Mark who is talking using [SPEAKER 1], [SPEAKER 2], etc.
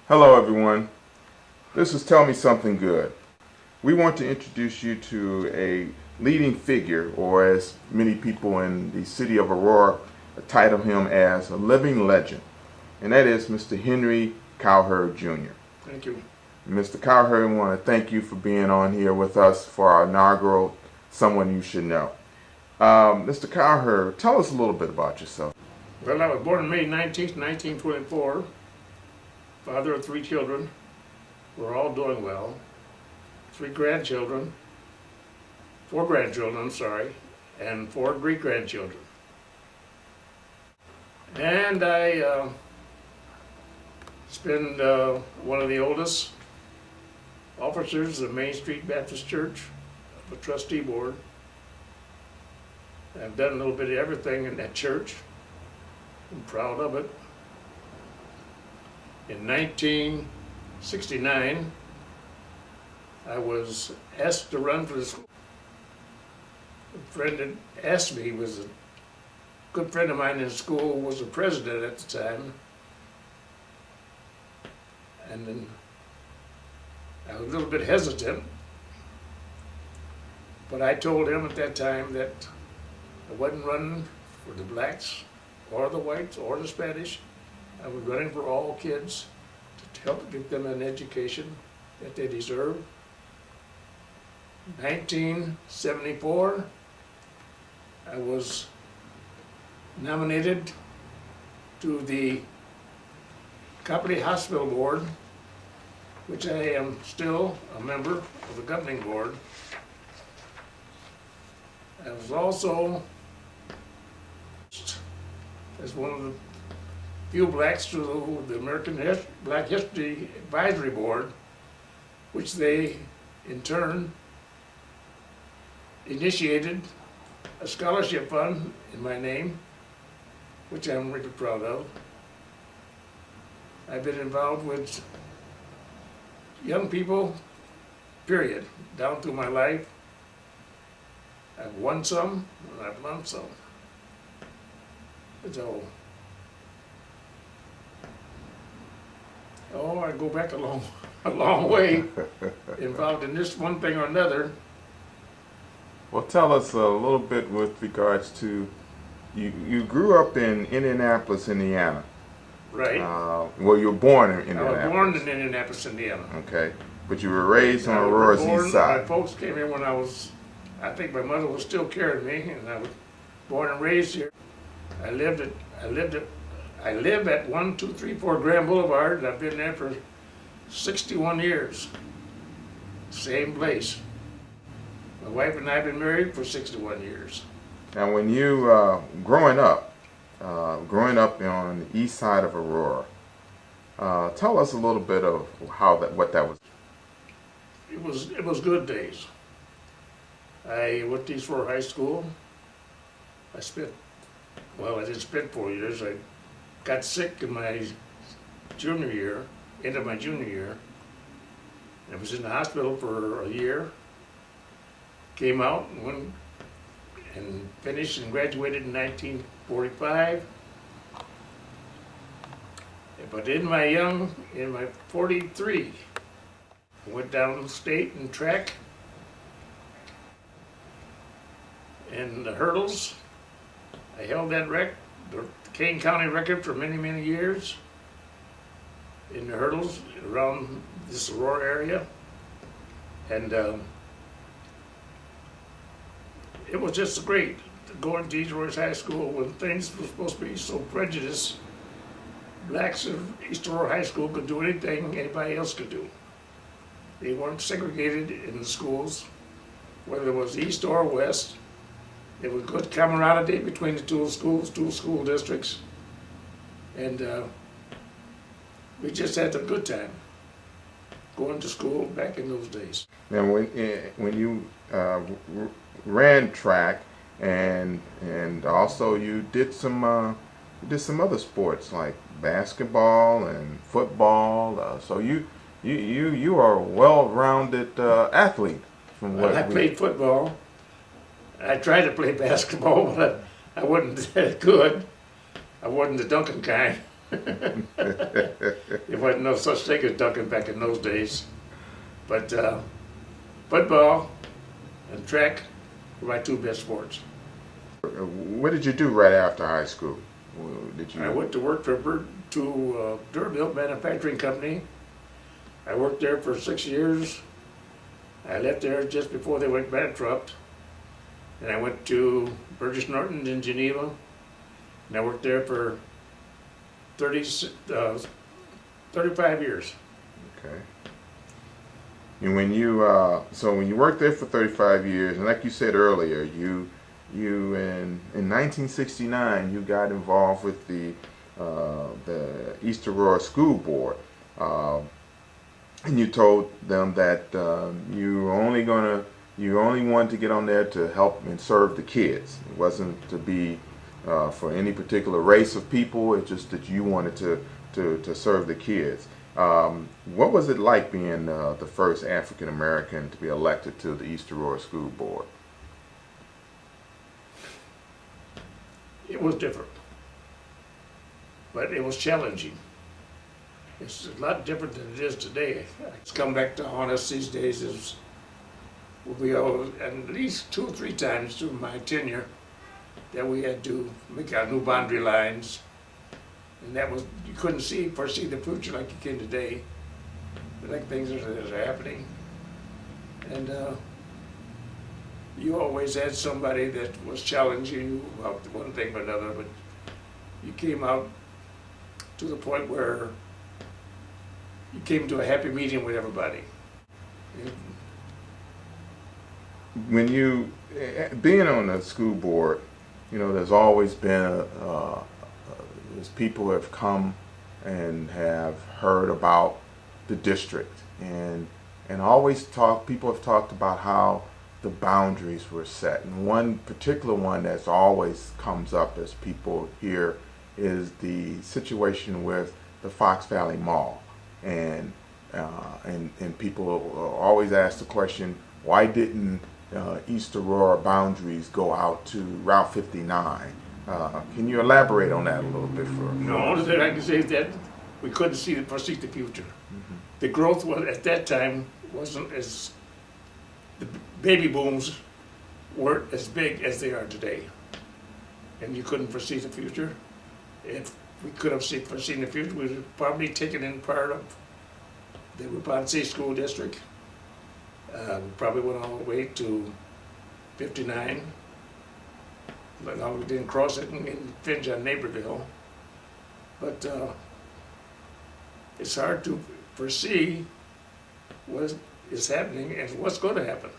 [SPEAKER 1] Hello everyone, this is Tell Me Something Good. We want to introduce you to a leading figure, or as many people in the city of Aurora title him as a living legend, and that is Mr. Henry Cowherd Jr.
[SPEAKER 2] Thank you.
[SPEAKER 1] Mr. Cowherd, we want to thank you for being on here with us for our inaugural Someone You Should Know. Mr. Cowherd, tell us a little bit about yourself.
[SPEAKER 2] Well, I was born on May 19th, 1924, father of 3 children. We're all doing well. 4 grandchildren, and 4 great-grandchildren. And I spend one of the oldest officers of Main Street Baptist Church, the trustee board. I've done a little bit of everything in that church. I'm proud of it. In 1969, I was asked to run for the school. A friend that asked me was a good friend of mine in school, was the president at the time. And then I was a little bit hesitant, but I told him at that time that I wasn't running for the blacks or the whites or the Spanish. I was running for all kids to help give them an education that they deserve. 1974, I was nominated to the Company Hospital Board, which I am still a member of the governing board. I was also, as one of the few blacks to the American Black History Advisory Board, which they in turn initiated a scholarship fund in my name, which I'm really proud of. I've been involved with young people, period, down through my life. I've won some, and I've lost some. So, I go back a long way, involved in this one thing or another.
[SPEAKER 1] Well, tell us a little bit with regards to, you grew up in Indianapolis, Indiana.
[SPEAKER 2] Right.
[SPEAKER 1] Well, you were born in
[SPEAKER 2] I
[SPEAKER 1] Indianapolis.
[SPEAKER 2] was born in Indianapolis, Indiana.
[SPEAKER 1] Okay. But you were raised on Aurora's east side.
[SPEAKER 2] My folks came here when I think my mother was still carrying me, and I was born and raised here. I live at 1234 Grand Boulevard, and I've been there for 61 years. Same place. My wife and I have been married for 61 years.
[SPEAKER 1] Now, when you growing up on the east side of Aurora, tell us a little bit of what that was.
[SPEAKER 2] It was good days. I went to East Aurora High School. I didn't spend 4 years. I got sick in my junior year, end of my junior year. I was in the hospital for a year. Came out and finished and graduated in 1945. But in my 43, I went down state and track and the hurdles. I held that the Kane County record for many, many years in the hurdles around this Aurora area. And it was just great going to East Aurora High School when things were supposed to be so prejudiced. Blacks of East Aurora High School could do anything anybody else could do. They weren't segregated in the schools, whether it was east or west. There was good camaraderie between the two school districts, and we just had a good time going to school back in those days.
[SPEAKER 1] Now, when you ran track, and also you did some other sports like basketball and football. So you are a well-rounded athlete.
[SPEAKER 2] I played football. I tried to play basketball, but I wasn't that good. I wasn't the dunking kind. There wasn't no such thing as ducking back in those days. But football and track were my two best sports.
[SPEAKER 1] What did you do right after high school?
[SPEAKER 2] I went to work for Durbuilt Manufacturing Company. I worked there for 6 years. I left there just before they went bankrupt. And I went to Burgess Norton in Geneva. And I worked there for 35 years.
[SPEAKER 1] Okay. And when you when you worked there for 35 years, and like you said earlier, you in 1969 you got involved with the East Aurora School Board, and you told them that you only wanted to get on there to help and serve the kids. It wasn't to be for any particular race of people. It's just that you wanted to serve the kids. What was it like being the first African American to be elected to the East Aurora School Board?
[SPEAKER 2] It was different, but it was challenging. It's a lot different than it is today. It's come back to haunt us these days. We all, at least 2 or 3 times through my tenure, that we had to make our new boundary lines, and that was, you couldn't foresee the future like you can today, but like things are happening, and you always had somebody that was challenging you about one thing or another, but you came out to the point where you came to a happy medium with everybody.
[SPEAKER 1] When you being on the school board, you know, there's always been there's people who have come and have heard about the district, and people have talked about how the boundaries were set. And one particular one that's always comes up as people hear is the situation with the Fox Valley Mall, and people always ask the question, why didn't East Aurora boundaries go out to Route 59? Can you elaborate on that a little bit for us?
[SPEAKER 2] The only thing I can say is that we couldn't foresee the future. Mm-hmm. The growth was, at that time, wasn't as, the baby booms weren't as big as they are today. And you couldn't foresee the future. If we could have foreseen the future, we would have probably taken in part of the Wauponsee School District. We probably went all the way to 59. But no, we didn't cross it and infringe on Naperville. But it's hard to foresee what is happening and what's going to happen.